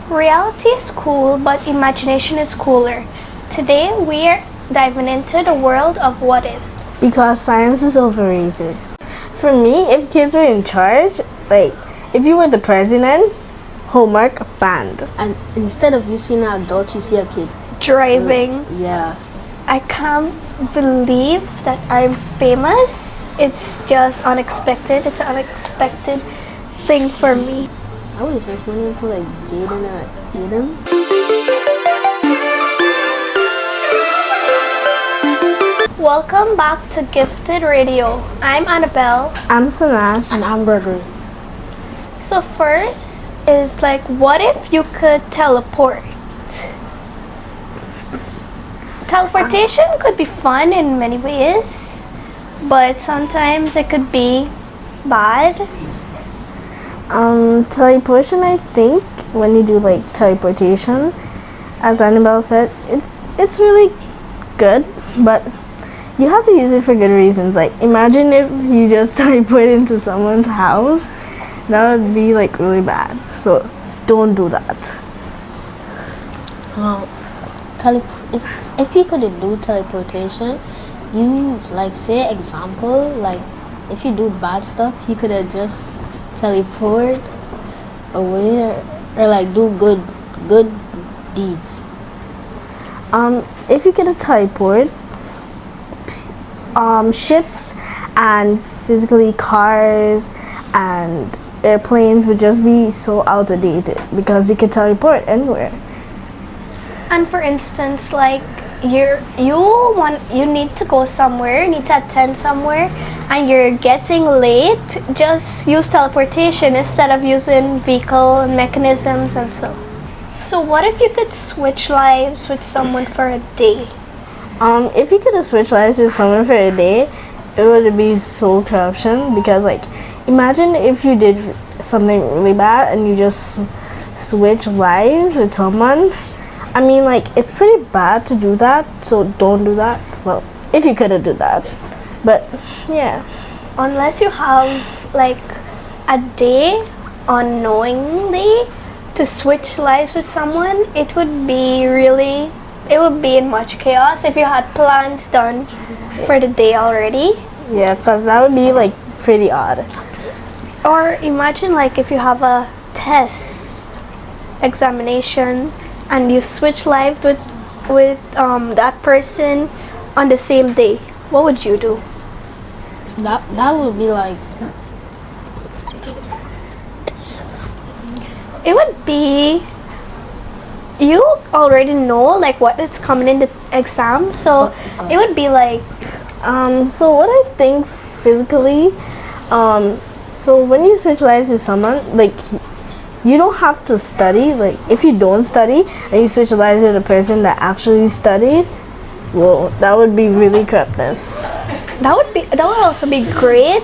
Reality is cool, but imagination is cooler. Today we are diving into the world of what if. Because science is overrated. For me, if kids were in charge, like if you were the president, homework banned. And instead of you seeing an adult, you see a kid. Driving. Yeah. I can't believe that I'm famous. It's just unexpected. It's an unexpected thing for me. I would have changed my name to like Jaden or Eden. Welcome back to Gifted Radio. I'm Annabel. I'm Sinach. And I'm Gregory. So first is like, what if you could teleport? Teleportation could be fun in many ways, but sometimes it could be bad. Teleportation, I think, when you do like teleportation, as Annabel said, it's really good, but you have to use it for good reasons. Like, imagine if you just teleport into someone's house, that would be like really bad. So don't do that. If you could do teleportation, you like say example like if you do bad stuff, you could have just teleport away or like do good deeds. If you could teleport, ships and physically cars and airplanes would just be so outdated because you could teleport anywhere. And for instance, like you need to go somewhere, you need to attend somewhere, and you're getting late. Just use teleportation instead of using vehicle mechanisms and stuff. So what if you could switch lives with someone for a day? If you could switch lives with someone for a day, it would be so corruption because like imagine if you did something really bad and you just switch lives with someone. I mean, like, it's pretty bad to do that, so don't do that. Well, if you could do that. But, yeah. Unless you have, like, a day unknowingly to switch lives with someone, it would be in much chaos if you had plans done for the day already. Yeah, because that would be, like, pretty odd. Or imagine, like, if you have a test, examination, and you switch lives with that person on the same day, what would you do? That would be like it would be you already know like what is coming in the exam, so it would be like so what I think physically, so when you switch lives with someone, like you don't have to study. Like if you don't study and you switch lives with a person that actually studied, well, that would be really corruptness. That would also be great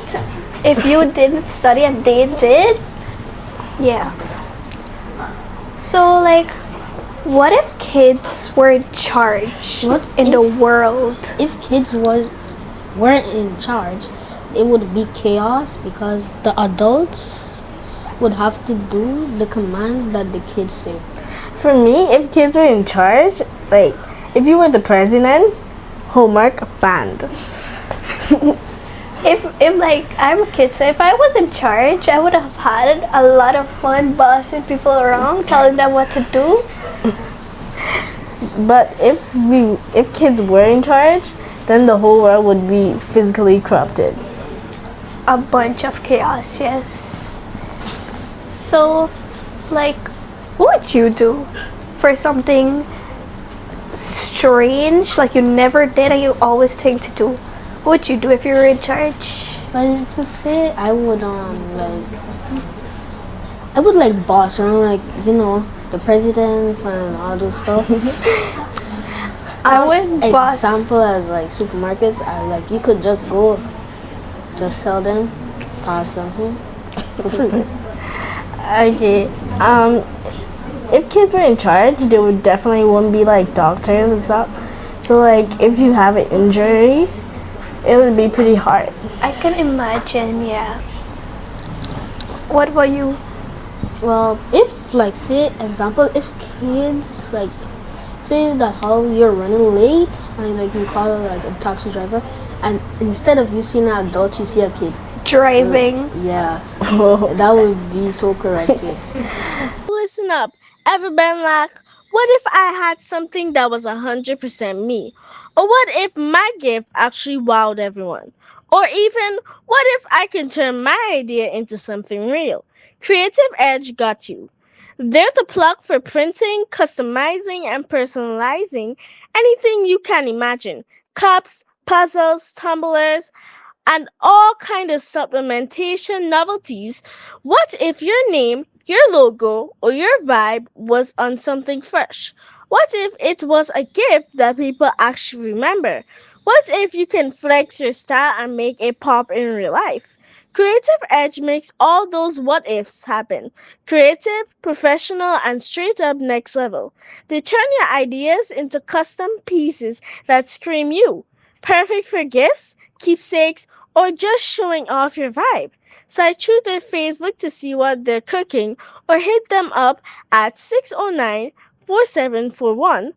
if you didn't study and they did. Yeah. So like, what if kids were in charge in the world? If kids weren't in charge, it would be chaos because the adults would have to do the command that the kids say. For me, if kids were in charge, like if you were the president, homework banned. if like I'm a kid, so if I was in charge, I would have had a lot of fun bossing people around, telling them what to do. But if kids were in charge, then the whole world would be physically corrupted. A bunch of chaos, yes. So, like, what would you do for something strange, like you never did and you always think to do? What would you do if you were in charge? Like to say, I would boss around, like, you know, the presidents and all those stuff. I would boss. Example as like supermarkets, like you could just go, just tell them, pass something for free. Okay. If kids were in charge, they would definitely wouldn't be like doctors and stuff. So like, if you have an injury, it would be pretty hard. I can imagine, yeah. What about you? Well, if like say example, if kids like say that how you're running late and like you call like a taxi driver, and instead of you seeing an adult, you see a kid Driving. yes, that would be so corrective. Listen up. Ever been like, what if I had something that was 100% me? Or what if my gift actually wowed everyone? Or even, what if I can turn my idea into something real? Creative Edge got you. There's a plug for printing, customizing, and personalizing anything you can imagine. Cups, puzzles, tumblers, and all kind of supplementation novelties. What if your name, your logo, or your vibe was on something fresh? What if it was a gift that people actually remember? What if you can flex your style and make it pop in real life? Creative Edge makes all those what ifs happen. Creative, professional, and straight up next level. They turn your ideas into custom pieces that scream you. Perfect for gifts, keepsakes, or just showing off your vibe. Slide through their Facebook to see what they're cooking or hit them up at 609-4741,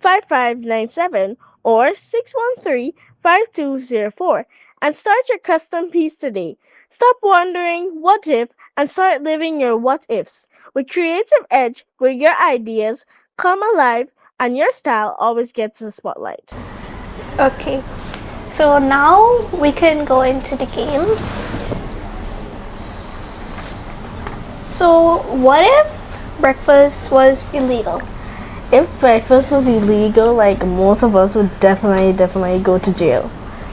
711-5597 or 613-5204 and start your custom piece today. Stop wondering what if and start living your what ifs with Creative Edge where your ideas come alive and your style always gets the spotlight. Okay. So now we can go into the game. So what if breakfast was illegal? If breakfast was illegal, like most of us would definitely go to jail.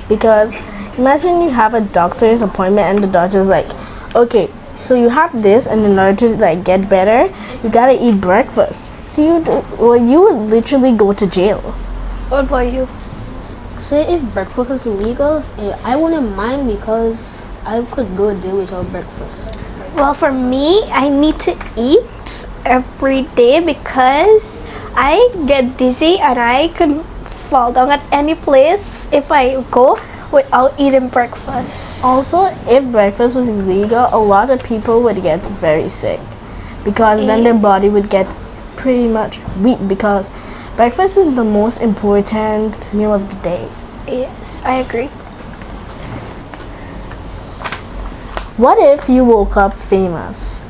Because imagine you have a doctor's appointment and the doctor's like, okay, so you have this and in order to like get better, you gotta eat breakfast. So you would literally go to jail. What about you? Say if breakfast was illegal, I wouldn't mind because I could go a day without breakfast. Well, for me, I need to eat every day because I get dizzy and I can fall down at any place if I go without eating breakfast. Also, if breakfast was illegal, a lot of people would get very sick because then their body would get pretty much weak because breakfast is the most important meal of the day. Yes, I agree. What if you woke up famous?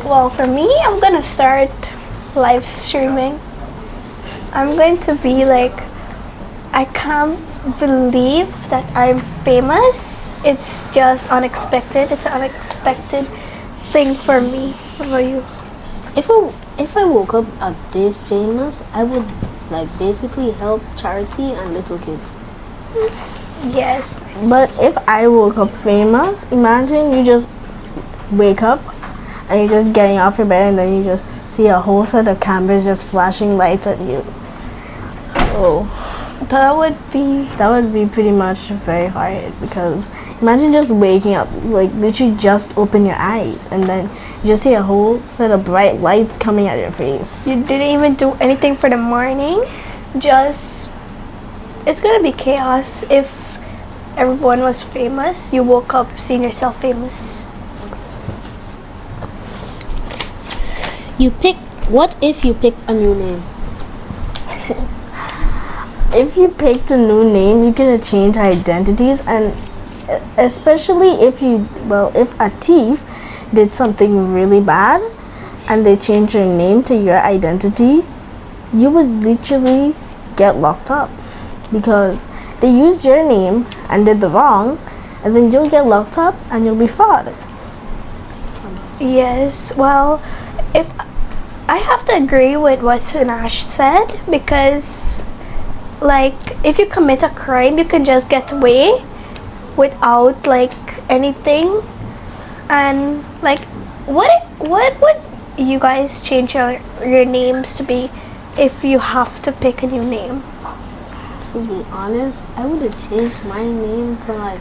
Well, for me, I'm gonna start live streaming. I'm going to be like, I can't believe that I'm famous. It's just unexpected. It's an unexpected thing for me. What about you? If I woke up a day famous, I would like basically help charity and little kids. Yes. But if I woke up famous, imagine you just wake up and you're just getting off your bed and then you just see a whole set of cameras just flashing lights at you. Oh, That would be pretty much very hard because imagine just waking up, like literally just open your eyes and then you just see a whole set of bright lights coming at your face. you didn't even do anything for the morning. It's gonna be chaos if everyone was famous. You woke up seeing yourself famous. What if you picked a new name? If you picked a new name, you can change identities, and especially if a thief did something really bad and they changed your name to your identity, you would literally get locked up because they used your name and did the wrong, and then you'll get locked up and you'll be fraud. Yes, well, if I have to agree with what Sinach said because, like, if you commit a crime, you can just get away without like anything. And like, what would you guys change your names to be if you have to pick a new name? To be honest, I would have changed my name to like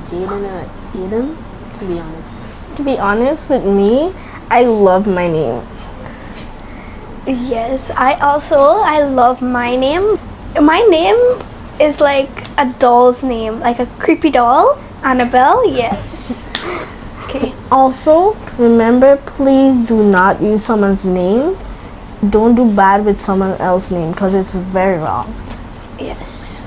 Jaden or Eden. To be honest. To be honest with me, I love my name. Yes, I love my name. My name is like a doll's name, like a creepy doll. Annabel, yes. Okay. Also, remember, please do not use someone's name. Don't do bad with someone else's name because it's very wrong. Yes.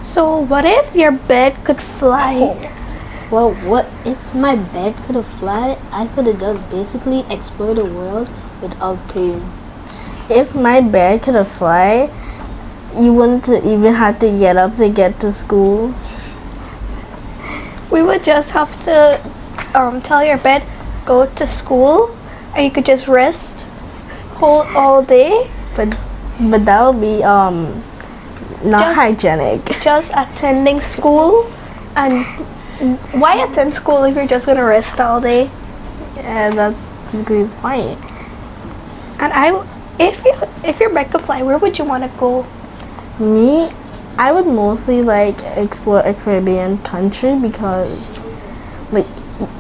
So what if your bed could fly? Well, what if my bed could have fly? I could have just basically explored the world without paying. If my bed could have fly, you wouldn't even have to get up to get to school. We would just have to tell your bed, go to school, and you could just rest all day. But that would be not Just- hygienic. Just attending school. And why attend school if you're just gonna rest all day? Yeah, that's basically the point. And if your bed could fly, where would you want to go? Me, I would mostly like explore a Caribbean country because like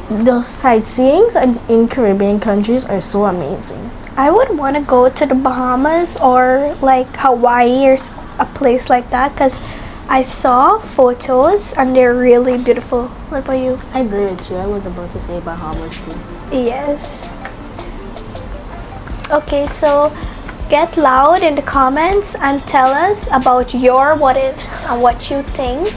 the sightseeings in Caribbean countries are so amazing. I would want to go to the Bahamas or like Hawaii or a place like that because I saw photos and they're really beautiful. What about you? I agree with you. I was about to say Bahamas too. Yes. Okay, so get loud in the comments and tell us about your what ifs and what you think.